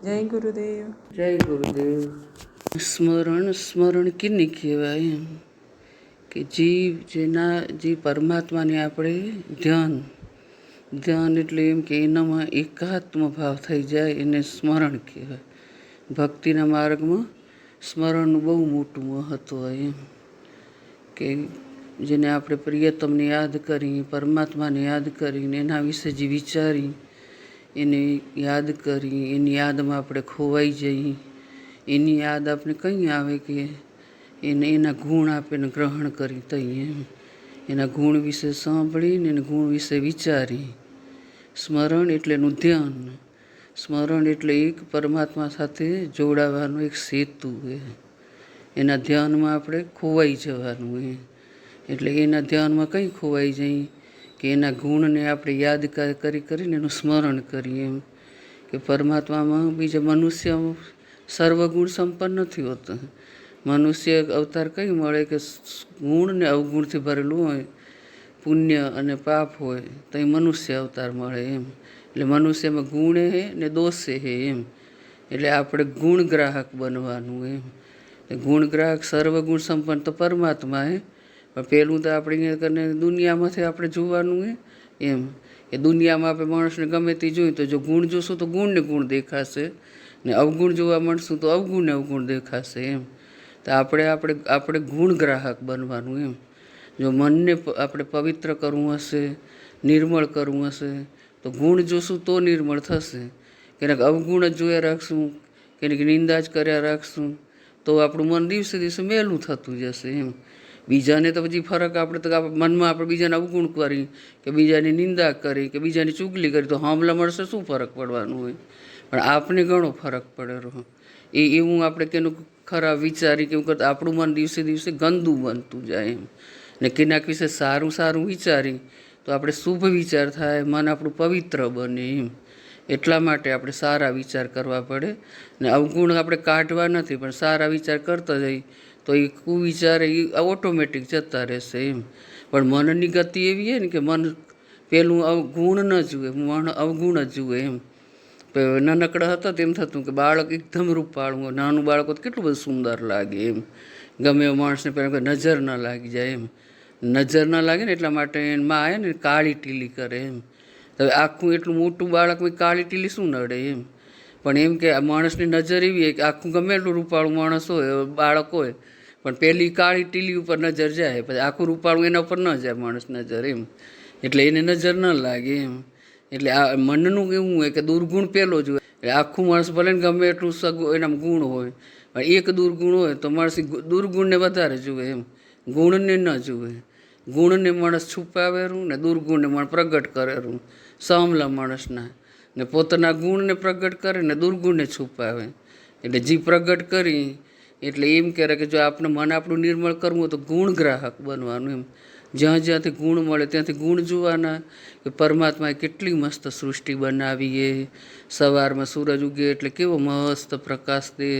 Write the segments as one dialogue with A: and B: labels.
A: જય ગુરુદેવ.
B: જય ગુરુદેવ. સ્મરણ સ્મરણ કિને કહેવાય એમ કે જે પરમાત્માને આપણે ધ્યાન એટલે એમ કે એનામાં એકાત્મ ભાવ થઈ જાય એને સ્મરણ કહેવાય. ભક્તિના માર્ગમાં સ્મરણનું બહુ મોટું મહત્વ હોય એમ કે જેને આપણે પ્રિયતમને યાદ કરી, પરમાત્માને યાદ કરીને એના વિશે જે વિચારી એને યાદ કરી, એની યાદમાં આપણે ખોવાઈ જઈએ. એની યાદ આપણે કંઈ આવે કે એના ગુણ આપણે ગ્રહણ કરી તઈએ એમ એના ગુણ વિશે સાંભળીને એના ગુણ વિશે વિચારી. સ્મરણ એટલે એનું ધ્યાન. સ્મરણ એટલે એક પરમાત્મા સાથે જોડાવાનો એક સેતુ એ એના ધ્યાનમાં આપણે ખોવાઈ જવાનું એ એટલે એના ધ્યાનમાં કંઈ ખોવાઈ જઈએ કે એના ગુણને આપણે યાદ કરીને એનું સ્મરણ કરીએ એમ કે પરમાત્મામાં બીજા મનુષ્ય સર્વગુણ સંપન્ન નથી હોતો. મનુષ્ય અવતાર કંઈ મળે કે ગુણ ને અવગુણથી ભરેલું હોય, પુણ્ય અને પાપ હોય તો એ મનુષ્ય અવતાર મળે એમ એટલે મનુષ્યમાં ગુણે હે ને દોષે હે એમ એટલે આપણે ગુણગ્રાહક બનવાનું એમ. ગુણગ્રાહક સર્વગુણ સંપન્ન તો પરમાત્મા હે પણ પહેલું તો આપણે અહીંયા કરીને દુનિયામાંથી આપણે જોવાનું હે એમ કે દુનિયામાં આપણે માણસને ગમે તે જોઈએ તો જો ગુણ જોશું તો ગુણને ગુણ દેખાશે ને અવગુણ જોવા મળશું તો અવગુણને અવગુણ દેખાશે એમ. તો આપણે ગુણગ્રાહક બનવાનું એમ. જો મનને આપણે પવિત્ર કરવું હશે, નિર્મળ કરવું હશે તો ગુણ જોશું તો નિર્મળ થશે. ક્યારેક અવગુણ જ જોયા રાખશું, ક્યારેક નિંદા જ કર્યા રાખશું તો આપણું મન દિવસે દિવસે મેલું થતું જશે એમ. બીજાને તો પછી ફરક આપણે તો મનમાં આપણે બીજાને અવગુણ કરી કે બીજાની નિંદા કરી કે બીજાની ચુગલી કરી તો હામલા મળશે શું ફરક પડવાનું હોય પણ આપને ઘણો ફરક પડેલો એવું આપણે કેનું ખરાબ વિચારી કે એવું કરતા આપણું મન દિવસે દિવસે ગંદુ બનતું જાય એમ ને કેનાક વિશે સારું સારું વિચારી તો આપણે શુભ વિચાર થાય, મન આપણું પવિત્ર બને એમ. એટલા માટે આપણે સારા વિચાર કરવા પડે ને અવગુણ આપણે કાઢવા નથી પણ સારા વિચાર કરતા જઈએ તો એ કુવિચાર એ ઓટોમેટિક જતા રહેશે એમ. પણ મનની ગતિ એવી છે ને કે મન પેલું ગુણ ન જુએ, મન અવગુણ જ જુએ એમ. નાનકડા હતા તેમ થતું કે બાળક એકદમ રૂપાળું હોય, નાનું બાળક તો કેટલું બધું સુંદર લાગે એમ. ગમે એ માણસને પહેલાં નજર ન લાગી જાય એમ. નજર ન લાગે ને એટલા માટે માં આવે ને કાળી ટીલી કરે એમ. હવે આખું એટલું મોટું બાળક કાળી ટીલી શું નડે એમ. પણ એમ કે આ માણસની નજર એવી હોય કે આખું ગમે એટલું રૂપાળું માણસ હોય, બાળક હોય પણ પેલી કાળી ટીલી ઉપર નજર જાય પછી આખું રૂપાળું એના ઉપર ન જાય માણસ નજર એમ. એટલે એને નજર ન લાગે એમ. એટલે આ મનનું એવું હોય કે દુર્ગુણ પહેલો જ હોય એટલે આખું માણસ ભલે ને ગમે એટલું એના ગુણ હોય પણ એક દુર્ગુણ હોય તો માણસ દુર્ગુણને વધારે જુએ એમ, ગુણને ન જુએ. ગુણને માણસ છુપાવેરું ને દુર્ગુણને માણસ પ્રગટ કરેલું સામલા માણસના ને પોતાના ગુણને પ્રગટ કરે ને દુર્ગુણને છુપાવે. એટલે જે પ્રગટ કરી એટલે એમ કરે કે જો આપણે મન આપણું નિર્મળ કરવું હોય તો ગુણગ્રાહક બનવાનું એમ. જ્યાં જ્યાંથી ગુણ મળે ત્યાંથી ગુણ જોવાના કે પરમાત્માએ કેટલી મસ્ત સૃષ્ટિ બનાવી એ. સવારમાં સૂરજ ઉગે એટલે કેવો મસ્ત પ્રકાશ દે,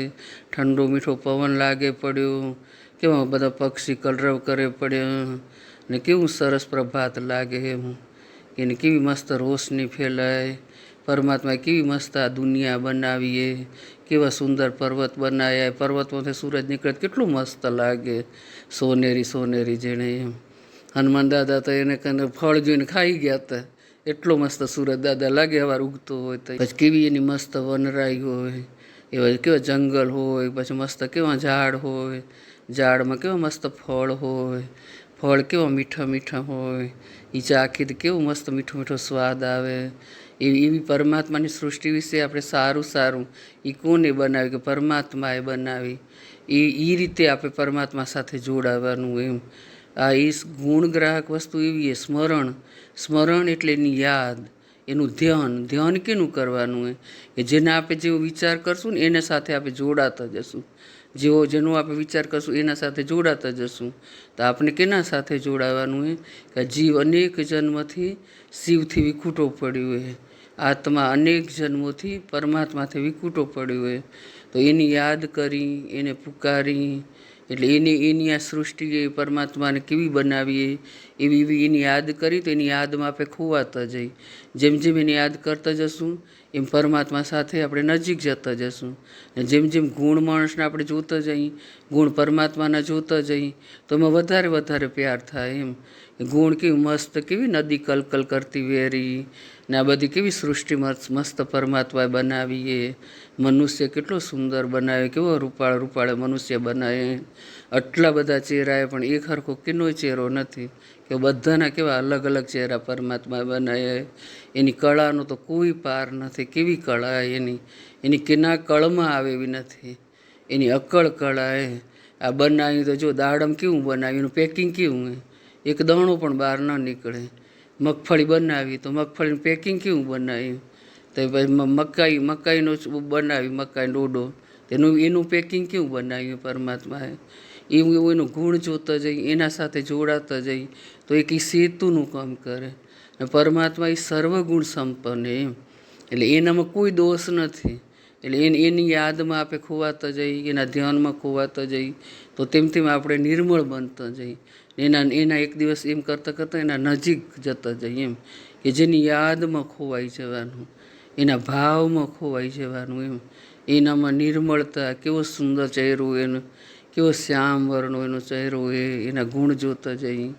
B: ઠંડો મીઠો પવન લાગે પડ્યો, કેવા બધા પક્ષી કલરવ કરે પડ્યા ને કેવું સરસ પ્રભાત લાગે એમ. એને કેવી મસ્ત રોશની ફેલાય. પરમાત્માએ કેવી મસ્ત આ દુનિયા બનાવીએ, કેવા સુંદર પર્વત બનાવ્યા, પર્વતમાંથી સૂરજ નીકળે કેટલું મસ્ત લાગે સોનેરી સોનેરી જેણે એમ. હનુમાન દાદા તો એને કને ફળ જોઈને ખાઈ ગયા હતા એટલો મસ્ત સૂરજ દાદા લાગે હવાર ઉગતો હોય તો. પછી કેવી એની મસ્ત વનરાઈ હોય, એવા કેવા જંગલ હોય, પછી મસ્ત કેવા ઝાડ હોય, ઝાડમાં કેવા મસ્ત ફળ હોય, ફળ કેવા મીઠા મીઠા હોય, એ ચાખી કેવો મસ્ત મીઠો મીઠો સ્વાદ આવે. એવી પરમાત્માની સૃષ્ટિ વિશે આપણે સારું સારું એ કોને બનાવી કે પરમાત્માએ બનાવી એ રીતે આપણે પરમાત્મા સાથે જોડાવાનું એમ. આ એ ગુણગ્રાહક વસ્તુ એવી સ્મરણ. સ્મરણ એટલે એની યાદ, એનું ધ્યાન કેનું કરવાનું હોય કે જેને આપણે જેવો વિચાર કરશું ને એના સાથે આપણે જોડાતા જશું. જેનો આપણે વિચાર કરશું એના સાથે જોડાતા જશું. તો આપણે કેના સાથે જોડાવાનું હોય કે જીવ અનેક જન્મથી શિવથી વિખૂટો પડ્યો હોય, આત્મા અનેક જન્મોથી પરમાત્માથી વિખૂટો પડ્યો હોય તો એની યાદ કરી, એને પુકારી, એટલે એની આ સૃષ્ટિએ પરમાત્માને કેવી બનાવીએ એવી એની યાદ કરી તો એની યાદમાં આપણે ખોવાતા જઈ. જેમ જેમ એને યાદ કરતા જશું એમ પરમાત્મા સાથે આપણે નજીક જતા જશું. જેમ જેમ ગુણ માણસને આપણે જોતા જઈએ, ગુણ પરમાત્માના જોતા જઈએ તો એમાં વધારે વધારે પ્યાર થાય. એમ ગુણ કેવી મસ્ત, કેવી નદી કલકલ કરતી વેરી ને આ બધી કેવી સૃષ્ટિ મસ્ત પરમાત્માએ બનાવીએ. મનુષ્ય કેટલો સુંદર બનાવે, કેવો રૂપાળે મનુષ્ય બનાવે. આટલા બધા ચહેરાએ પણ એક હરખો કેનો ચહેરો નથી, કે બધાના કેવા અલગ અલગ ચહેરા પરમાત્મા બનાવે. એની કળાનો તો કોઈ પાર નથી. કેવી કળા એની કેના કળમાં આવે એવી નથી. એની અકળ કળા આ બનાવી તો જો દાડમ કેવું બનાવ્યું, એનું પેકિંગ કેવું, એક દાણો પણ બહાર ન નીકળે. મગફળી બનાવી તો મગફળીનું પેકિંગ કેવું બનાવ્યું. તો પછી મકાઈનો બનાવી, મકાઈનો ડોડો એનું પેકિંગ કેવું બનાવ્યું પરમાત્માએ. એવું એનું ગુણ જોતા જઈ, એના સાથે જોડાતા જઈ તો એક સેતુનું કામ કરે. પરમાત્મા એ સર્વગુણ સંપન્ન એમ, એટલે એનામાં કોઈ દોષ નથી. એટલે એની યાદમાં આપણે ખોવાતા જઈ, એના ધ્યાનમાં ખોવાતા જઈ તો તેમ તેમ આપણે નિર્મળ બનતા જઈ. એના એક દિવસ એમ કરતાં કરતાં એના નજીક જતા જઈએ એમ, કે જેની યાદમાં ખોવાઈ જવાનું, એના ભાવમાં ખોવાઈ જવાનું. એમ એનામાં નિર્મળતા, કેવો સુંદર ચહેરો એનો, કેવો શ્યામ વર્ણો એનો ચહેરો એના ગુણ જોતા જઈએ.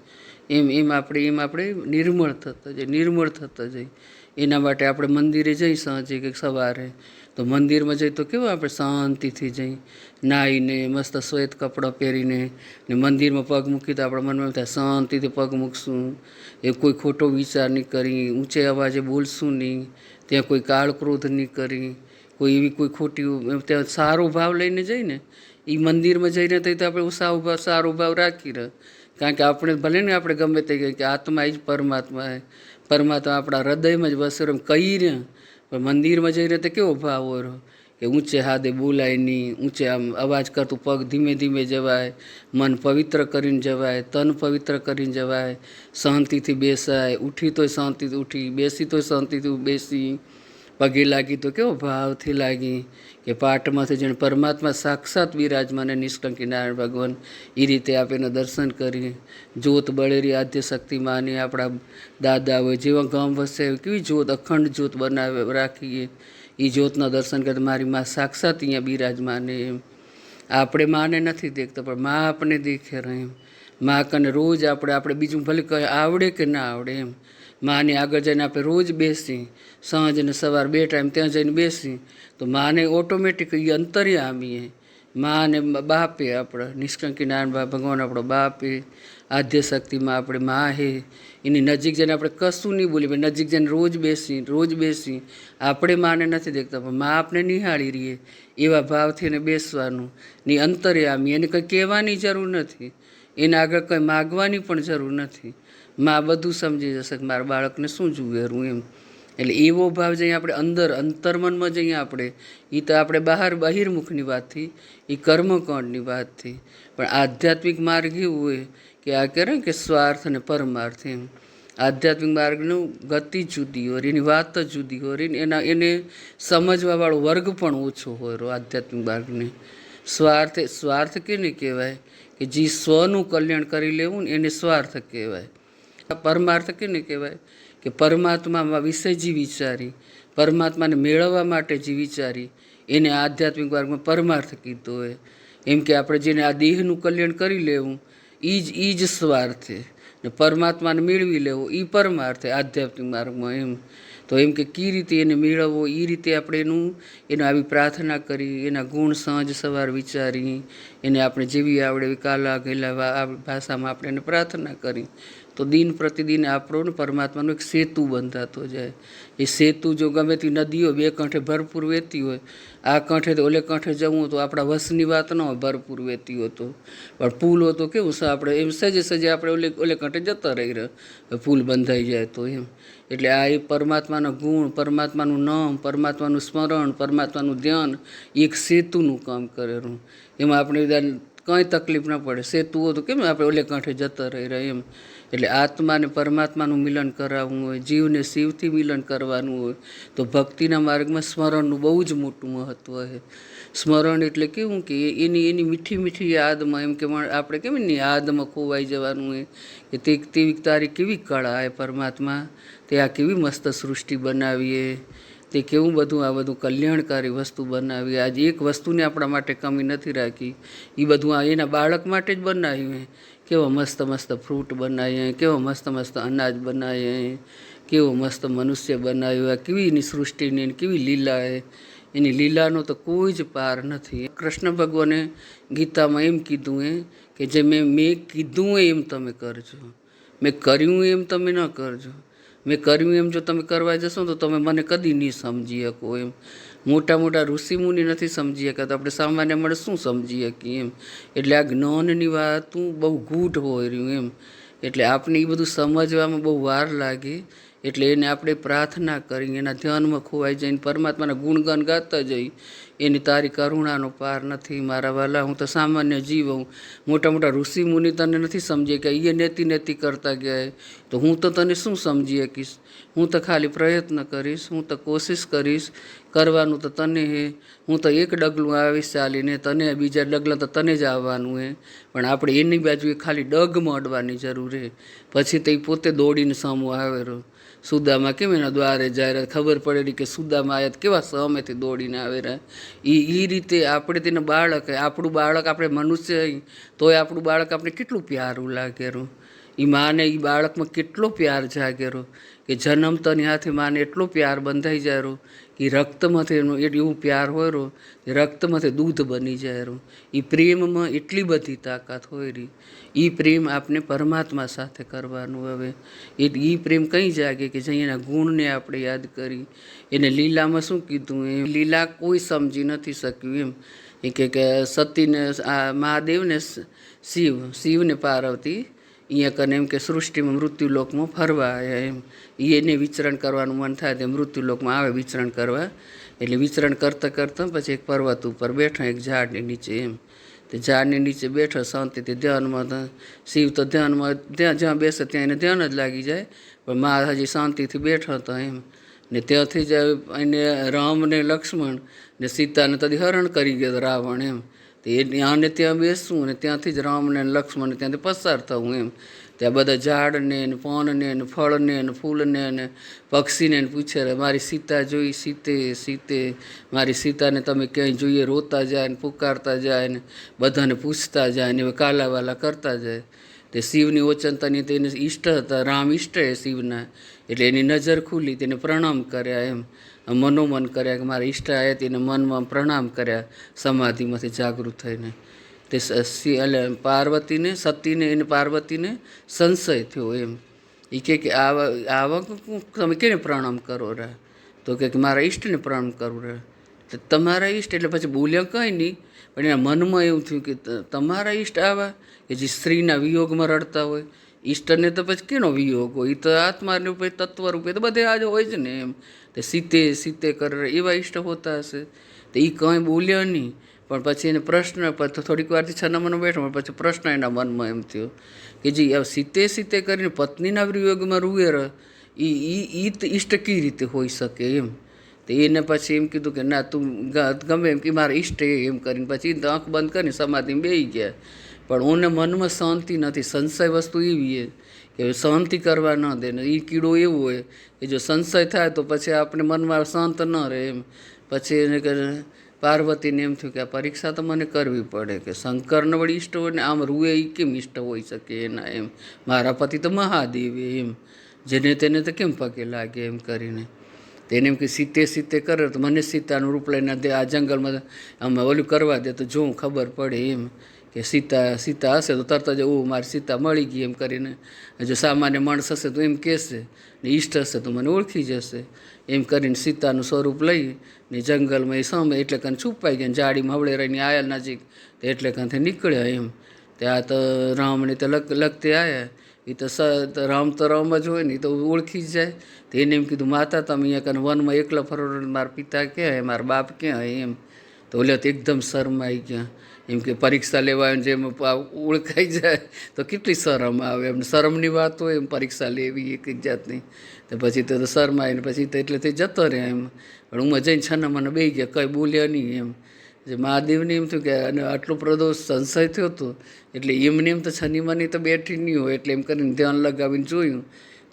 B: એમ આપણે નિર્મળ થતા જઈએ. એના માટે આપણે મંદિરે જઈ સાંજે કે સવારે, તો મંદિરમાં જઈ તો કેવું આપણે શાંતિથી જઈ, નાહીને મસ્ત શ્વેત કપડાં પહેરીને ને મંદિરમાં પગ મૂકી તો આપણા મનમાં થાય શાંતિથી પગ મૂકશું, એ કોઈ ખોટો વિચાર નહીં કરી, ઊંચે અવાજે બોલશું નહીં, ત્યાં કોઈ કાળ ક્રોધ નહીં કરી, કોઈ એવી કોઈ ખોટી, ત્યાં સારો ભાવ લઈને જઈને એ મંદિરમાં જઈને તો આપણે સારો ભાવ રાખી રહે. કારણ કે આપણે ભલે ને આપણે ગમે તે કહીએ કે આત્મા એ જ પરમાત્મા પરમાત્મા આપણા હૃદયમાં જ વસે એમ કહી રહ્યા, પણ મંદિરમાં જઈને તો કેવો ભાવ હોય કે ઊંચે હાથે બોલાય નહીં, ઊંચે આમ અવાજ કરતું પગ ધીમે ધીમે જવાય, મન પવિત્ર કરીને જવાય, તન પવિત્ર કરીને જવાય, શાંતિથી બેસાય, ઉઠી તોય શાંતિથી ઉઠી, બેસી તોય શાંતિથી બેસી, પગે લાગી તો કેવો ભાવથી લાગી, કે પાઠમાંથી જેને પરમાત્મા સાક્ષાત બિરાજમાન નિષ્કંકી નારાયણ ભગવાન એ રીતે આપણે દર્શન કરી. જ્યોત બળેરી આદ્ય શક્તિ માની આપણા દાદા હોય જેવા ગામ વસે કેવી જ્યોત, અખંડ જ્યોત બનાવે રાખીએ. એ જ્યોતના દર્શન કરતા મારી મા સાક્ષાત અહીંયા બિરાજમાન એમ. આપણે માને નથી દેખતા પણ મા આપણને દેખે રહે એમ. મા કને રોજ આપણે બીજું ભલે કંઈ આવડે કે ના આવડે એમ, માને આગળ જઈને આપણે રોજ બેસી, સાંજ અને સવાર 2 ટાઈમ ત્યાં જઈને બેસી તો માને ઓટોમેટિક એ અંતર્યામી મા અને બાપે આપણા નિષ્કંકી નારાયણ ભગવાન આપણો બાપે, આદ્ય શક્તિમાં આપણે મા હે. એની નજીક જઈને આપણે કશું નહીં બોલીએ, નજીક જઈને રોજ બેસી આપણે માને નથી દેખતા પણ મા આપણે નિહાળી રહીએ એવા ભાવથી એને બેસવાનું. ની અંતર્યામી, એને કંઈ કહેવાની જરૂર નથી, એને આગળ કંઈ માગવાની પણ જરૂર નથી. મા બધું સમજી જશે કે મારા બાળકને શું જુવેરું એમ. એટલે એવો ભાવ જઈએ આપણે અંતર્મનમાં જઈએ આપણે, એ તો આપણે બહિર્મુખની વાત થઈ, એ કર્મકાંડની વાત થઈ. પણ આધ્યાત્મિક માર્ગ એવું હોય કે આ કહેવાય કે સ્વાર્થ અને પરમાર્થ એમ. આધ્યાત્મિક માર્ગનું ગતિ જુદી હોય, એની વાત જ જુદી હોય, એને સમજવાવાળો વર્ગ પણ ઓછો હોય આધ્યાત્મિક માર્ગને. સ્વાર્થ કેને કહેવાય કે જે સ્વનું કલ્યાણ કરી લેવું ને એને સ્વાર્થ કહેવાય. પરમાર્થ કેને કહેવાય કે પરમાત્મા વિશે જે વિચારી, પરમાત્માને મેળવવા માટે જે વિચારી એને આધ્યાત્મિક માર્ગમાં પરમાર્થ કીધો હોય. એમ કે આપણે જેને આ દેહનું કલ્યાણ કરી લેવું એ જ સ્વાર્થ ને પરમાત્માને મેળવી લેવો એ પરમાર્થ આધ્યાત્મિક માર્ગમાં એમ. તો એમ કે કઈ રીતે એને મેળવવો એ રીતે આપણે એનો આવી પ્રાર્થના કરી, એના ગુણ સાંજ સવાર વિચારી, એને આપણે જેવી આવડે એવી કાલા ઘેલા ભાષામાં આપણે એને પ્રાર્થના કરી તો દિન પ્રતિદિન આપણો પરમાત્માનો એક સેતુ બંધાતો જાય. એ સેતુ જો ગમે તે નદીઓ 2 કાંઠે ભરપૂર વહેતી હોય, આ કાંઠે ઓલે કાંઠે જવું તો આપણા વશની વાત ન હોય, ભરપૂર વહેતી હોય તો. પણ પુલ હોય તો કેવું છે, આપણે એમ સજે આપણે ઓલે કાંઠે જતા રહી રહ્યા, પુલ બંધાઈ જાય તો એમ. એટલે આ એ પરમાત્માના ગુણ, પરમાત્માનું નામ, પરમાત્માનું સ્મરણ, પરમાત્માનું ધ્યાન એક સેતુનું કામ કરેલું. એમાં આપણે કંઈ તકલીફ ન પડે. સેતુઓ તો કેમ આપણે ઓલે કાંઠે જતા રહી રહ્યા એમ. એટલે આત્માને પરમાત્માનું મિલન કરાવવું હોય, જીવને શિવથી મિલન કરવાનું હોય તો ભક્તિના માર્ગમાં સ્મરણનું બહુ જ મોટું મહત્ત્વ છે. સ્મરણ એટલે કેવું કે એની મીઠી મીઠી યાદમાં, એમ કે આપણે કેમ એની યાદમાં ખોવાઈ જવાનું હોય કે તેવી તારી કેવી કળા એ પરમાત્મા, તે આ કેવી મસ્ત સૃષ્ટિ બનાવીએ, તે કેવું બધું આ બધું કલ્યાણકારી વસ્તુ બનાવી. આજે એક વસ્તુને આપણા માટે કમી નથી રાખી. એ બધું આ એના બાળક માટે જ બનાવ્યું. કેવો મસ્ત મસ્ત ફ્રૂટ બનાવીએ, કેવો મસ્ત મસ્ત અનાજ બનાવીએ, કેવો મસ્ત મનુષ્ય બનાવ્યો. આ કેવી એની સૃષ્ટિની કેવી લીલા એ, એની લીલાનો તો કોઈ જ પાર નથી. કૃષ્ણ ભગવાને ગીતામાં એમ કીધું કે જે મેં કીધું એમ તમે કરજો, મેં કર્યું એમ તમે ન કરજો. મેં કર્યું એમ જો તમે કરવા જશો તો તમે મને કદી નહીં સમજી શકો એમ. મોટા મોટા ઋષિમુનિ નથી સમજી શકતા તો આપણે સામાન્ય માણસ શું સમજી શકીએ એમ. એટલે આ જ્ઞાનની વાતું બહુ ગૂઢ હોય રહ્યું એમ. એટલે આપણે એ બધું સમજવામાં બહુ વાર લાગે. એટલે એને આપણે પ્રાર્થના કરી, એના ધ્યાનમાં ખોવાઈ જઈને પરમાત્માના ગુણગાન ગાતા જઈ. એની તારી કરુણાનો પાર નથી મારા વાલા. હું તો સામાન્ય જીવ હું. મોટા મોટા ઋષિ મુનિ તને નથી સમજી કે એ નેતી કરતા ગયા તો હું તો તને શું સમજી શકીશ. હું તો ખાલી પ્રયત્ન કરીશ, હું તો કોશિશ કરીશ. કરવાનું તો તને હે. હું તો એક ડગલું આવીશ ચાલીને, તને બીજા ડગલા તો તને જ આવવાનું હે. પણ આપણે એની બાજુએ ખાલી ડગમાં અડવાની જરૂર હે. પછી તો એ પોતે દોડીને સામું આવેલો. સુદામા કેમ એના દ્વારે જાય, ખબર પડેલી કે સુદામા આયા કેવા સામેથી દોડીને આવેલા. એ રીતે આપણે તેને બાળક, આપણું બાળક, આપણે મનુષ્ય તોય આપણું બાળક આપણે કેટલું પ્યારું લાગેલું. એ માને એ બાળકમાં કેટલો પ્યાર જાગેરો કે જન્મતાની હાથે માને એટલો પ્યાર બંધાઈ જાય કે રક્તમાંથી એવું પ્યાર હોય રહ્યો કે રક્તમાંથી દૂધ બની જાય રહ્યું. એ પ્રેમમાં એટલી બધી તાકાત હોય રહી. એ પ્રેમ આપણે પરમાત્મા સાથે કરવાનું. હવે એ પ્રેમ કંઈ જાગે કે જ્યાં એના ગુણને આપણે યાદ કરી. એને લીલામાં શું કીધું, એ લીલા કોઈ સમજી નથી શક્યું એમ. એ કે સતીને મહાદેવને શિવને પાર્વતી અહીંયા કને એમ કે સૃષ્ટિમાં મૃત્યુલોકમાં ફરવા આવ્યા એમ. એને વિચરણ કરવાનું મન થાય તે મૃત્યુલોકમાં આવે વિચરણ કરવા. એટલે વિચરણ કરતાં કરતાં પછી એક પર્વત ઉપર બેઠા, એક ઝાડની નીચે એમ. તે ઝાડની નીચે બેઠો શાંતિથી ધ્યાનમાં. શિવ તો ધ્યાનમાં જ્યાં બેસે ત્યાં એને ધ્યાન જ લાગી જાય. પણ મા હજી શાંતિથી બેઠો હતો એમ. ને ત્યાંથી જ એને રામ ને લક્ષ્મણ ને સીતાને તદી હરણ કરી ગયો રાવણ એમ. તો આને ત્યાં બેસવું ને ત્યાંથી જ રામને લક્ષ્મણને ત્યાંથી પસાર થવું એમ. ત્યાં બધા ઝાડને ને પાનને ને ફળને ને ફૂલને ને પક્ષીને પૂછે, મારી સીતા જોઈ, સીતે મારી સીતાને તમે ક્યાંય જોઈએ, રોતા જાય ને પુકારતા જાય ને બધાને પૂછતા જાય ને કાલાવાલા કરતા જાય. તે શિવની ઓચનતાની તેને ઈષ્ટ હતા, રામ ઈષ્ટ હે શિવના. એટલે એની નજર ખુલી, તેને પ્રણામ કર્યા એમ. મનોમન કર્યા કે મારા ઈષ્ટ આવ્યા, તેને મનમાં પ્રણામ કર્યા સમાધિમાંથી જાગૃત થઈને. તે પાર્વતીને સતીને એને પાર્વતીને સંશય થયો એમ. એ કે આવા તમે કેને પ્રણામ કરો રહ્યા? તો કે મારા ઈષ્ટને પ્રણામ કરું રહ્યા. તો તમારા ઈષ્ટ એટલે પછી બોલ્યા કંઈ નહીં. પણ એના મનમાં એવું થયું કે તમારા ઈષ્ટ આવા કે જે સ્ત્રીના વિયોગમાં રડતા હોય. ઈષ્ટને તો પછી કેનો વિયોગ હોય? એ તો આત્મારૂપે તત્વરૂપે તો બધે આજે હોય જ ને એમ. તે સીતે કરે એવા ઈષ્ટ હોતા હશે. તો એ કંઈ બોલ્યા નહીં. પણ પછી એને પ્રશ્ન, થોડીક વારથી છનામનો બેઠો પણ પછી પ્રશ્ન એના મનમાં એમ થયો કે જે સીતે કરીને પત્નીના વિયોગમાં રૂએ એ ઈષ્ટ કઈ રીતે હોઈ શકે એમ. તો એને પછી એમ કીધું કે ના તું ગમે એમ કે મારા ઈષ્ટ એમ કરીને પછી આંખ બંધ કરીને સમાધિમાં બેસી ગયા. પણ ઓને મનમાં શાંતિ નથી. સંશય વસ્તુ એવી કે શાંતિ કરવા ન દે ને. એ કીડો એવો હોય કે જો સંશય થાય તો પછી આપણે મનમાં શાંત ન રહે એમ. પછી એને કે પાર્વતીને એમ થયું કે આ પરીક્ષા તો મને કરવી પડે કે શંકરને વળી ઈષ્ટ હોય ને આમ રૂએ એ કેમ ઈષ્ટ હોઈ શકે એના એમ. મારા પતિ તો મહાદેવ એમ, જેને તેને તો કેમ પગે લાગે એમ કરીને. તેને એમ કે સીતે કરે તો મને સીતાનું રૂપ લઈને આ જંગલમાં આમાં ઓલું કરવા દે તો જોઉં ખબર પડે એમ. કે સીતા હશે તો તરત જ મારી સીતા મળી ગઈ એમ કરીને. જો સામાન્ય માણસ હશે તો એમ કહેશે ને ઈષ્ટ હશે તો મને ઓળખી જશે એમ કરીને સીતાનું સ્વરૂપ લઈ ને જંગલમાં એ સામે એટલે કાન છુપાઈ ગયા. જાડીમાં હવળે રહીને આયા નજીક તો એટલે કાંથી નીકળ્યા એમ. ત્યાં તો રામને તો લગતે આવ્યા. એ તો રામ જ હોય ને, એ તો ઓળખી જ જાય. તો એને એમ કીધું માતા તમે અહીંયા કાન વનમાં એકલા ફરો, મારા પિતા ક્યાં હે, મારા બાપ ક્યાં હે એમ. તો ઓલા તો એકદમ શરમાઈ ગયા. એમ કે પરીક્ષા લેવા જેમ ઓળખાઈ જાય તો કેટલી શરમ આવે. એમ શરમની વાત હોય એમ પરીક્ષા લેવી એક જાતની. તો પછી તો શરમાય ને પછી તો એટલે તે જતો રહે એમ. પણ હું જઈને છાના મને બેસી ગયા, કંઈ બોલ્યા નહીં એમ. જે મહાદેવને એમ થયું કે અને આટલો પ્રદોષ સંશય થયો હતો એટલે એમને એમ તો છનીમાની તો બેઠી નહીં હોય એટલે એમ કરીને ધ્યાન લગાવીને જોયું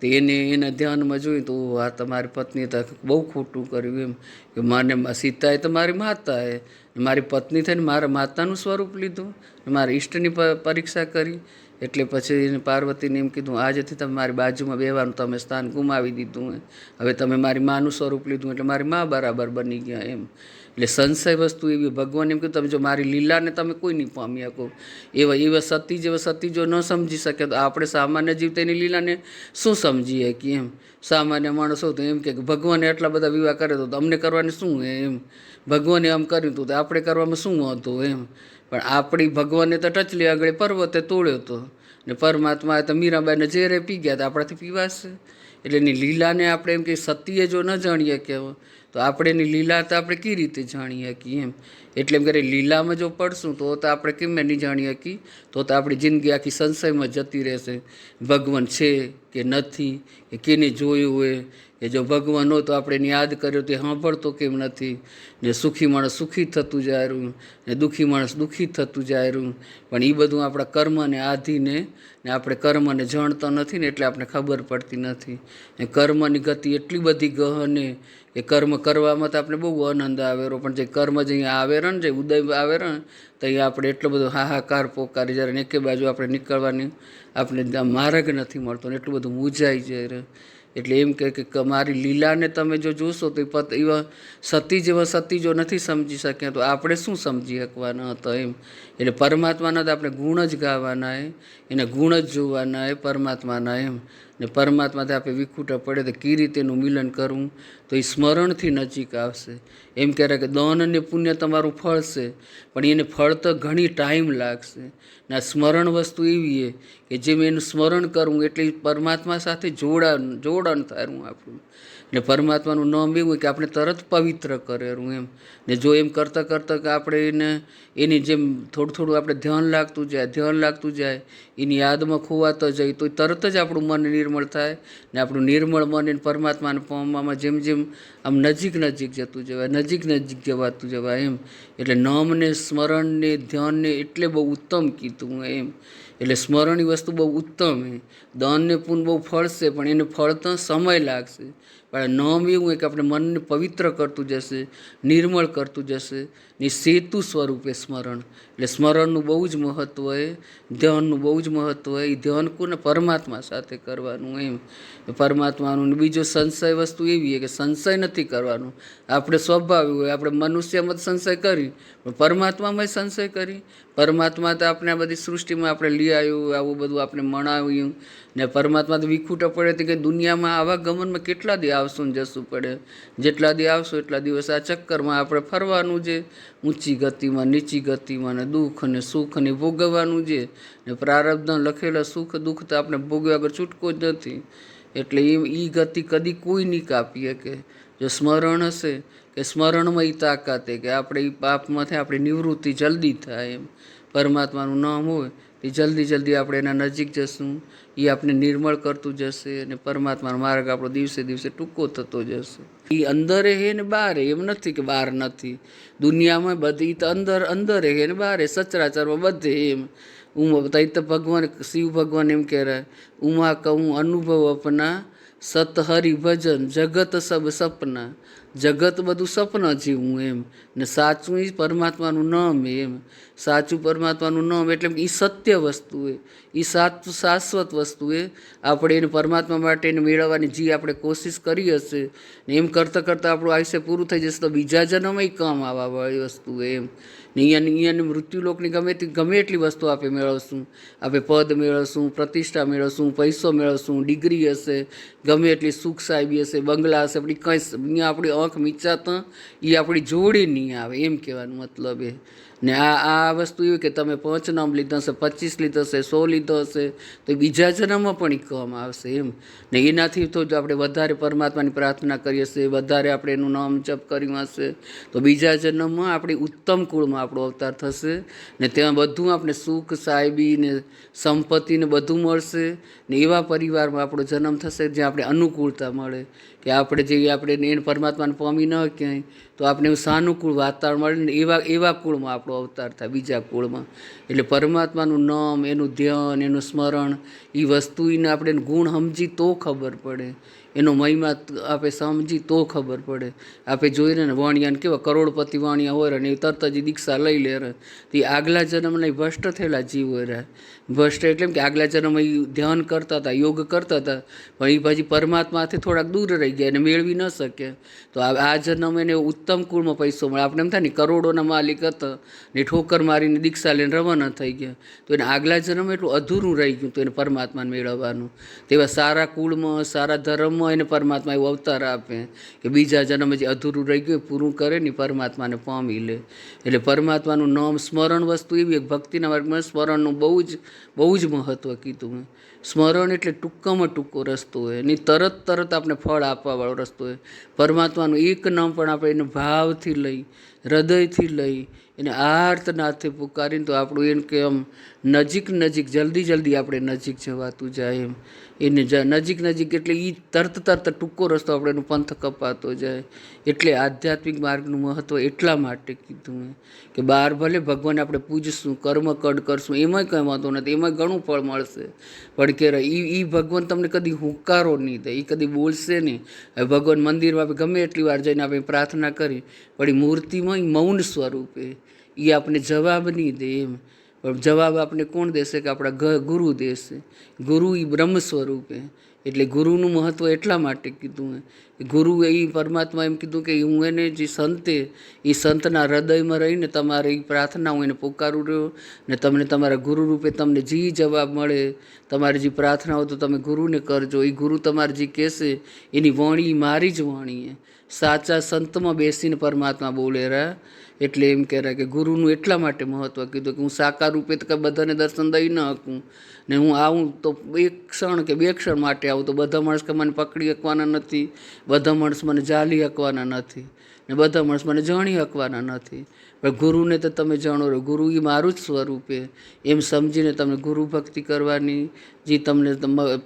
B: તો એના ધ્યાનમાં જોયું તો આ તમારી પત્નીએ તો બહુ ખોટું કર્યું એમ કે મને સીતાએ તો મારી માતા એ મારી પત્ની થઈને મારા માતાનું સ્વરૂપ લીધું, મારા ઈષ્ટની પરીક્ષા કરી. એટલે પછી એને પાર્વતીને એમ કીધું આજથી તમે મારી બાજુમાં બેવાનું તમે સ્થાન ગુમાવી દીધું, હવે તમે મારી માનું સ્વરૂપ લીધું એટલે મારી મા બરાબર બની ગયા એમ. એટલે સંશય વસ્તુ એવી, ભગવાન એમ કીધું તમે જો મારી લીલાને તમે કોઈ નહીં પામી શકો. એવા સતી જો ન સમજી શકે તો આપણે સામાન્ય જીવ તેની લીલાને શું સમજીએ કે એમ. સામાન્ય માણસો તો એમ કે ભગવાને એટલા બધા વિવાહ કરે તો અમને કરવાની શું એમ, ભગવાને આમ કર્યું હતું તો આપણે કરવામાં શું હતું એમ. પણ આપણી ભગવાને તો ટચલી આગળ પર્વતે તોડ્યો હતો ને પરમાત્માએ તો મીરાબાઈને ઝેરે પી ગયા તો આપણાથી પીવાશે. એટલે એની લીલાને આપણે એમ કે સતીએ જો ન જાણીએ કે તો આપણે એની લીલા તો આપણે કઈ રીતે જાણીએ શકીએ એમ. એટલે એમ કરે લીલામાં જો પડશું તો આપણે કેમ નહીં જાણી શકીએ, તો આપણી જિંદગી આખી સંશયમાં જતી રહેશે. ભગવાન છે કે નથી કે કેને જોયું હોય, કે જો ભગવાન હોય તો આપણે એને યાદ કર્યો તે સાંભળતો કેમ નથી. ને સુખી માણસ સુખી થતું જાય રહ્યું ને દુઃખી માણસ દુઃખી થતું જાય રહ્યું. પણ એ બધું આપણા કર્મને આધીને ને આપણે કર્મને જાણતા નથી ને એટલે આપણે ખબર પડતી નથી. ને કર્મની ગતિ એટલી બધી ગહને કે કર્મ કરવામાં તો આપણે બહુ આનંદ આવેરો, પણ જે કર્મ જે અહીંયા આવેરો ને જે ઉદય આવેરો ને તો અહીંયા આપણે એટલો બધો હાહાકાર પોકારી જ્યારે એકે બાજુ આપણે નીકળવાની આપણે માર્ગ નથી મળતો ને એટલું બધું મૂંઝાઈ જાય. એટલે એમ કે મારી લીલાને તમે જો જોશો તો એવા સતી જો નથી સમજી શક્યા તો આપણે શું સમજી શકવાના હતા એમ. એટલે પરમાત્માના તો આપણે ગુણ જ ગાવાના એના ગુણ જ જોવાના પરમાત્માના એમ. ને પરમાત્માથી આપણે વિખૂટા પડે તો કઈ રીતે એનું મિલન કરવું તો એ સ્મરણથી નજીક આવશે. એમ કહેવાય કે દાન અને પુણ્ય તમારું ફળશે પણ એને ફળ તો ઘણી ટાઈમ લાગશે. ને આ સ્મરણ વસ્તુ એવી કે જેમ એનું સ્મરણ કરવું એટલે પરમાત્મા સાથે જોડાણ થાય આપણું. ને પરમાત્માનું નામ એવું હોય કે આપણે તરત પવિત્ર કરેલું એમ. ને જો એમ કરતાં કરતાં કે આપણે એની જેમ થોડું આપણે ધ્યાન લાગતું જાય એની યાદમાં ખોવાતો જાય તો તરત જ આપણું મન નિર્મળ થાય. ને આપણું નિર્મળ મન એને પરમાત્માને પામવામાં જેમ આમ નજીક જતું જવાતું જવાય એમ. એટલે નામને સ્મરણને ધ્યાનને એટલે બહુ ઉત્તમ કીધું એમ. એટલે સ્મરણની વસ્તુ બહુ ઉત્તમ દાનને પૂન બહુ ફળશે પણ એને ફળતા સમય લાગશે. પણ નામ એવું હોય કે આપણે મનને પવિત્ર કરતું જશે, નિર્મળ કરતું જશે ને સેતુ સ્વરૂપે સ્મરણ. એટલે સ્મરણનું બહુ જ મહત્ત્વ ધ્યાનનું બહુ જ મહત્ત્વ એ ધ્યાન કોને પરમાત્મા સાથે કરવાનું એમ. પરમાત્માનું બીજો સંશય વસ્તુ એવી કે સંશય નથી કરવાનો. આપણે સ્વભાવ હોય આપણે મનુષ્યમાં સંશય કરી પણ પરમાત્મામાં સંશય કરી. પરમાત્મા તો આપણે આ બધી સૃષ્ટિમાં આપણે લઈ આવ્યું, આવું બધું આપણે મણાવ્યું ને પરમાત્મા તો વિખૂટા પડે કે દુનિયામાં આવા ગમનમાં કેટલા દી આવશું ને જશું પડે. જેટલા દી આવશું એટલા દિવસ આ ચક્કરમાં આપણે ફરવાનું છે, ઊંચી ગતિમાં નીચી ગતિમાં ને દુઃખ અને સુખ ને ભોગવવાનું છે. ને પ્રારબ્ધ લખેલા સુખ દુઃખ તો આપણે ભોગવ્યા વગર છૂટકો જ નથી. એટલે એ ગતિ કદી કોઈ નહીં કાપી શકે. જો સ્મરણ હશે કે સ્મરણમાં એ તાકાત કે આપણે એ પાપમાંથી આપણી નિવૃત્તિ જલ્દી થાય એમ. પરમાત્માનું નામ હોય એ જલ્દી આપણે એના નજીક જશું, એ આપણે નિર્મળ કરતું જશે અને પરમાત્માનો માર્ગ આપણો દિવસે દિવસે ટૂંકો થતો જશે. એ અંદરે હે ને બારે, એમ નથી કે બહાર નથી. દુનિયામાં બધી તો અંદરે હે ને બારે સચરાચરમાં બધે એમ. તઈ તો ભગવાન શિવ ભગવાન એમ કહેવાય ઉમા કહું અનુભવ અપના સત હરિ ભજન જગત સબ સપના. જગત બધું સપના જેવું એમ ને સાચું એ પરમાત્માનું નામ એમ. સાચું પરમાત્માનું નામ એટલે એ સત્ય વસ્તુ એ શાશ્વત વસ્તુ આપણે એને પરમાત્મા માટે એને મેળવવાની જે આપણે કોશિશ કરી હશે ને એમ કરતાં આપણું આયુષ્ય પૂરું થઈ જશે તો બીજા જન્મમાં કામ આવવાવાળી વસ્તુ એમ. ને અહીંયાની મૃત્યુલોકની ગમે એટલી વસ્તુ આપણે મેળવશું, આપણે પદ મેળવશું, પ્રતિષ્ઠા મેળવશું, પૈસો મેળવશું, ડિગ્રી હશે, ગમે એટલી સુખ સાહેબી હશે, બંગલા હશે, આપણી કંઈ અહીંયા આપણી નખ મીચાતા એ આપણી જોડે નહીં આવે, એમ કહેવાનો મતલબ એ. ને આ વસ્તુ એવી કે તમે 5 નામ લીધા હશે, 25 લીધા હશે, 100 લીધો હશે, તો બીજા જન્મમાં પણ એ કામ આવશે એમ. ને એનાથી તો જો આપણે વધારે પરમાત્માની પ્રાર્થના કરીએ છીએ, વધારે આપણે એનું નામ જપ કર્યું હશે, તો બીજા જન્મમાં આપણી ઉત્તમ કુળમાં આપણો અવતાર થશે. ને ત્યાં બધું આપણે સુખ, સાહેબી ને સંપત્તિ ને બધું મળશે. ને એવા પરિવારમાં આપણો જન્મ થશે જ્યાં આપણે અનુકૂળતા મળે, કે આપણે એને પરમાત્માને પામી ન ક્યાંય, તો આપણે સાનુકૂળ વાતાવરણ મળે ને એવા કુળમાં આપણો અવતાર થાય, બીજા કુળમાં. એટલે પરમાત્માનું નામ, એનું ધ્યાન, એનું સ્મરણ, એ વસ્તુને આપણે ગુણ સમજી તો ખબર પડે, એનો મહિમા આપણે સમજી તો ખબર પડે. આપણે જોઈને ને વાણિયાને કેવા કરોડપતિ વાણિયા હોય ને એ તરત જ દીક્ષા લઈ લે રહે, તો એ આગલા જન્મના ભ્રષ્ટ થયેલા જીવ હોય રહ્યા. ભ્રષ્ટ એટલે કે આગલા જન્મ એ ધ્યાન કરતા હતા, યોગ કરતા હતા, પણ એ પછી પરમાત્માથી થોડાક દૂર રહી ગયા અને મેળવી ન શકે. તો આ જન્મ એને ઉત્તમ કુળમાં પૈસો મળે. આપણે એમ થાય ને કરોડોના માલિક હતા ને ઠોકર મારીને દીક્ષા લઈને રવાના થઈ ગયા, તો એને આગલા જન્મ એટલું અધૂરું રહી ગયું તો એને પરમાત્માને મેળવવાનું. તેવા સારા કુળમાં, સારા ધર્મમાં એને પરમાત્મા એવો અવતાર આપે કે બીજા જન્મ જે અધૂરું રહી ગયું પૂરું કરે ને પરમાત્માને પામી લે. એટલે પરમાત્માનું નામ સ્મરણ વસ્તુ એવી ભક્તિના વર્ગમાં સ્મરણનું બહુ જ મહત્ત્વ કીધું મેં. સ્મરણ એટલે ટૂંકામાં ટૂંકો રસ્તો હોય, નહીં તરત આપણે ફળ આપવાવાળો રસ્તો હોય. પરમાત્માનું એક નામ પણ આપણે એને ભાવથી લઈ, હૃદયથી લઈ, એને આર્તનાથથી પુકારીને તો આપણું એમ કે આમ નજીક જલ્દી આપણે નજીક જવાતું જાય એમ. એને નજીક એટલે એ તરત ટૂંકો રસ્તો આપણે એનું પંથ કપાતો જાય. એટલે આધ્યાત્મિક માર્ગનું મહત્ત્વ એટલા માટે કીધું મેં કે બહાર ભલે ભગવાનને આપણે પૂજશું, કર્મકડ કરશું, એમાંય કંઈ વાંધો નથી, એમાંય ઘણું ફળ મળશે, પણ કે એ ભગવાન તમને કદી હુંકારો નહીં દે, એ કદી બોલશે નહીં. હવે ભગવાન મંદિરમાં આપણે ગમે એટલી વાર જઈને આપણે પ્રાર્થના કરી, પણ એ મૂર્તિમાં મૌન સ્વરૂપે એ આપણે જવાબ નહીં દે એમ. પણ જવાબ આપણે કોણ દેશે? કે આપણા ગુરુ દેશે. ગુરુ એ બ્રહ્મ સ્વરૂપે. એટલે ગુરુનું મહત્ત્વ એટલા માટે કીધું કે ગુરુ એ પરમાત્મા એમ કીધું કે હું એને જે સંતે, એ સંતના હૃદયમાં રહીને તમારે એ પ્રાર્થના હું એને પુકારું રહ્યો ને તમને તમારા ગુરુ રૂપે તમને જે જવાબ મળે, તમારી જે પ્રાર્થના હોય તો તમે ગુરુને કરજો. એ ગુરુ તમારે જે કહેશે એની વાણી મારી જ વાણી. સાચા સંતમાં બેસીને પરમાત્મા બોલે રહ્યા. એટલે એમ કહેવાય કે ગુરુનું એટલા માટે મહત્ત્વ કીધું કે હું સાકાર રૂપે તો કંઈ બધાને દર્શન દઈ ન શકું, ને હું આવું તો 1 ક્ષણ કે 2 ક્ષણ માટે આવું, તો બધા માણસ કે મને પકડી શકવાના નથી, બધા માણસ મને જાલી શકવાના નથી, ને બધા માણસ મને જાણી શકવાના નથી. પણ ગુરુને તો તમે જાણો રહો, ગુરુ એ મારું જ સ્વરૂપે, એમ સમજીને તમે ગુરુ ભક્તિ કરવાની. જે તમને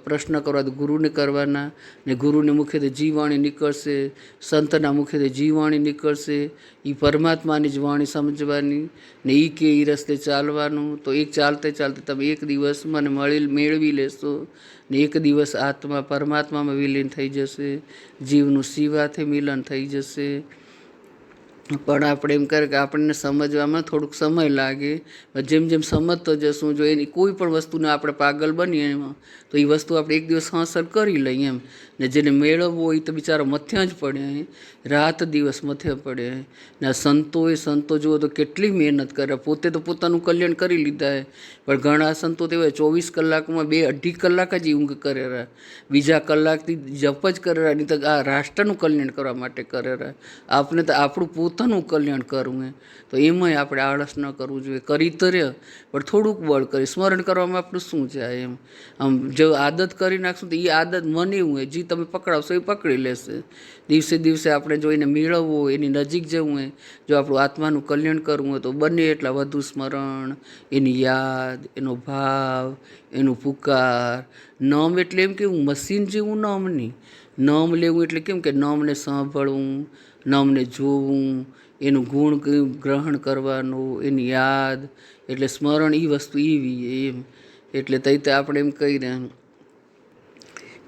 B: પ્રશ્ન કરવા તો ગુરુને કરવાના, ને ગુરુને મુખેથી જીવાણી નીકળશે, સંતના મુખેથી જીવાણી નીકળશે, એ પરમાત્માની જ વાણી સમજવાની ને એ કે એ રસ્તે ચાલવાનું. તો ચાલતે તમે એક દિવસ મને મેળવી લેશો ને એક દિવસ આત્મા પરમાત્મામાં વિલીન થઈ જશે, જીવનું શિવાથી મિલન થઈ જશે. પણ આપણે એમ કરે કે આપણને સમજવામાં થોડુંક સમય લાગે, જેમ સમજતો જશું, જો એની કોઈ પણ વસ્તુને આપણે પાગલ બનીએ એમાં, તો એ વસ્તુ આપણે એક દિવસ હાંસલ કરી લઈએ એમ. ને જેને મેળવવો હોય તો બિચારો મથ્યા જ પડે, રાત દિવસ મથે પડે. ને આ સંતો જુઓ તો કેટલી મહેનત કરે, પોતે તો પોતાનું કલ્યાણ કરી લીધા હે, પણ ઘણા સંતો તો એવા 24 કલાકમાં 2-2.5 કલાક જ ઊંઘ કરે રહ્યા, બીજા કલાકથી જપ જ કરે રહ્યા, નહીં તો આ રાષ્ટ્રનું કલ્યાણ કરવા માટે કરે રહ્યા. આપણે તો આપણું પોતાનું કલ્યાણ કરવું તો એમાંય આપણે આળસ ન કરવું જોઈએ. કરી તો રહ્યા પણ થોડુંક બળ કરી, સ્મરણ કરવામાં આપણું શું જાય એમ. આમ જો આદત કરી નાખશું તો એ આદત મને એવું હોય, જે તમે પકડાવશો એ પકડી લેશે. દિવસે આપણે જો એને મેળવવું હોય, એની નજીક જવું હોય, જો આપણું આત્માનું કલ્યાણ કરવું હોય, તો બને એટલા વધુ સ્મરણ, એની યાદ, એનો ભાવ, એનું પુકાર. નામ એટલે એમ કે હું મશીન જેવું નામ નહીં. નામ લેવું એટલે કેમ કે નામને સાંભળવું, નામને જોવું, એનું ગુણ ગ્રહણ કરવાનું, એની યાદ. એટલે સ્મરણ એ વસ્તુ એવી એમ. એટલે તઈ આપણે એમ કહી રહ્યા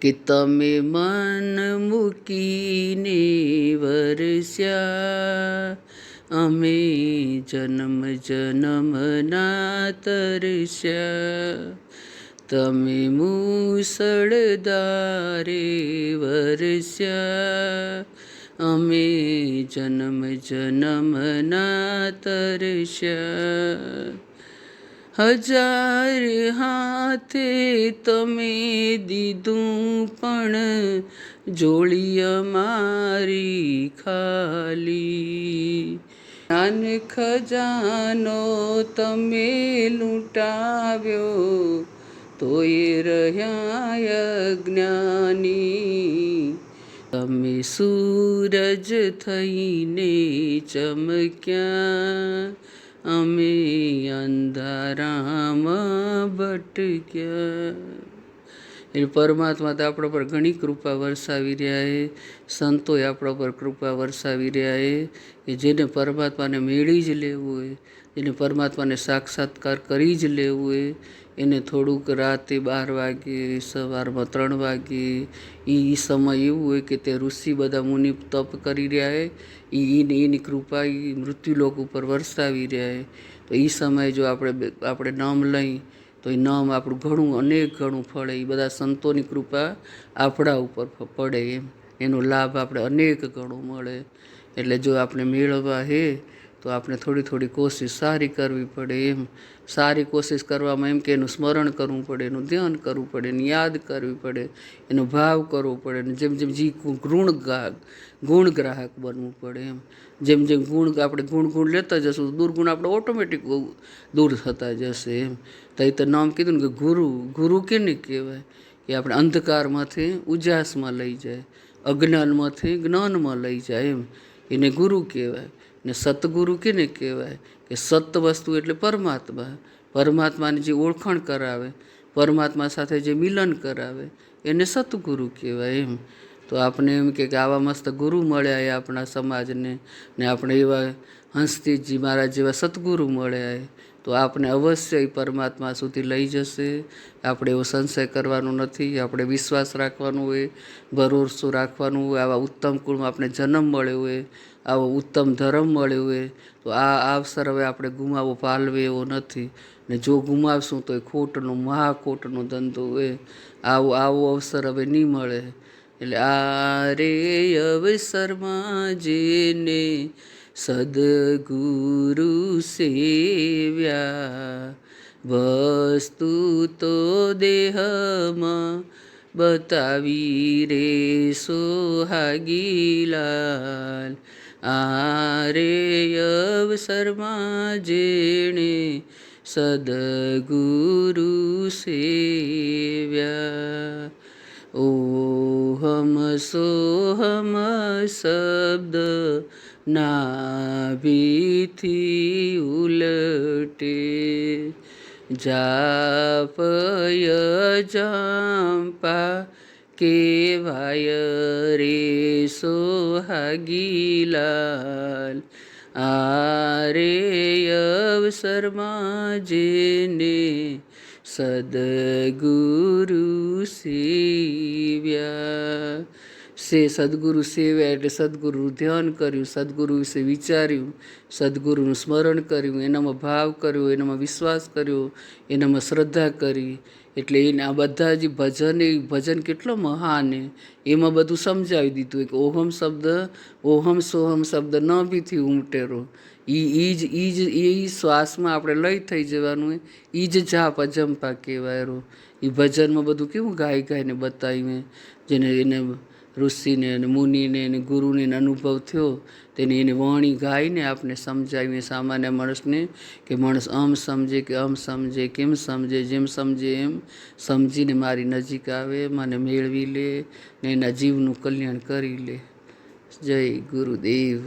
B: કે તમે મન મૂકીને વરસ્યા, અમે જન્મના તરસ્યા. તમે મુસળધારે વરસ્યા, અમે જન્મના તરસ્યા. હજાર હાથે તમે દીધું પણ જોડી અમારી ખાલી. જ્ઞાન ખજાનો તમે લૂંટાવ્યો તોય રહ્યા અજ્ઞાની. તમે સૂરજ થઈને ચમક્યા અમે અંધારામાં ભટક્યા. એટલે પરમાત્મા તો આપણા પર ઘણી કૃપા વરસાવી રહ્યા છે. સંતોએ આપણા પર કૃપા વરસાવી રહ્યા છે કે જેને પરમાત્માને મેળવી જ લેવું હોય, જેને પરમાત્માને સાક્ષાત્કાર કરી જ લેવું હોય, એને થોડુંક રાતે 12 વાગે, સવારમાં 3 વાગે, એ સમય એવું હોય કે તે ઋષિ બધા મુનિ તપ કરી રહ્યા છે, એની કૃપા એ મૃત્યુલોક ઉપર વરસાવી રહ્યા છે. તો એ સમયે જો આપણે નામ લઈ તો એ નામ આપણું ઘણું અનેક ગણું ફળે. એ બધા સંતોની કૃપા આપણા ઉપર પડે એનો લાભ આપણે અનેક ગણું મળે. એટલે જો આપણે મેળવવા હે તો આપણે થોડી થોડી કોશિશ સારી કરવી પડે. સારી કોશિશ કરવામાં એમ કે એનું સ્મરણ કરવું પડે, એનું ધ્યાન કરવું પડે, એની યાદ કરવી પડે, એનો ભાવ કરવો પડે. અને જેમ જેમ ગુણગ્રાહક બનવું પડે. જેમ જેમ આપણે ગુણ લેતા જશું દુર્ગુણ આપણે ઓટોમેટિક દૂર થતા જશે. તો નામ કીધું ને કે ગુરુ કેને કહેવાય કે આપણે અંધકારમાંથી ઉજાસમાં લઈ જાય, અજ્ઞાનમાંથી જ્ઞાનમાં લઈ જાય. એને ગુરુ કહેવાય. ને સતગુરુ કેને કહેવાય કે સત વસ્તુ એટલે પરમાત્માની જે ઓળખાણ કરાવે, પરમાત્મા સાથે જે મિલન કરાવે એને સતગુરુ કહેવાય. તો આપણે એમ કે આવા મસ્ત ગુરુ મળ્યા આપણા સમાજને, ને આપણે એવા હંસતીજી મહારાજ જેવા સતગુરુ મળ્યા તો આપણે અવશ્ય પરમાત્મા સુધી લઈ જશે. આપણે એવો સંશય કરવાનો નથી. આપણે વિશ્વાસ રાખવાનો હોય, ભરોસો રાખવાનો હોય. આવા ઉત્તમ કુળમાં આપણે જન્મ મળ્યો હોય, આવો ઉત્તમ ધર્મ મળ્યો હોય તો આ અવસર હવે આપણે ગુમાવવો પાલવે એવો નથી. ને જો ગુમાવશું તો એ મહાખોટનો ધંધો હોય. આવો અવસર હવે નહીં મળે. એટલે આ રે અવસરમાં જેને સદગુરુ સેવ્યા, વસ્તુ તો દેહમાં બતાવી રે સોહાગીલાલ. આ રે અવસરમાં જેણે સદગુરુ સેવ્યા. ઓહમ સોહમ શબ્દ નાભીથી ઉલટે, જાપય જાંપા કેવાય રે સોહાગીલાલ. આ રે અવસરમાં જેને સદગુરુ સેવ્યા. સદગુરુ સેવ્યા એટલે સદગુરુનું ધ્યાન કર્યું, સદગુરુ વિશે વિચાર્યું, સદગુરુનું સ્મરણ કર્યું, એનામાં ભાવ કર્યો, એનામાં વિશ્વાસ કર્યો, એનામાં શ્રદ્ધા કરી. એટલે એને આ બધા જે ભજન કેટલો મહાન એમાં બધું સમજાવી દીધું કે ઓહમ સોહમ શબ્દ ન બીથી ઉમટેરો. એ શ્વાસમાં આપણે લઈ થઈ જવાનું હોય. એ જ જાપ અજંપા કહેવાય. એ ભજનમાં બધું કેવું ગાઈને બતાવ્યું. જેને એને ઋષિને અને મુનિને અને ગુરુને અનુભવ થયો એને વાણી ગાઈને આપણે સમજાવીએ સામાન્ય માણસને કે માણસ આમ સમજે કે આમ સમજે, કેમ સમજે, જેમ સમજે એમ સમજીને મારી નજીક આવે, મને મેળવી લે ને એના જીવનું કલ્યાણ કરી લે. જય ગુરુદેવ.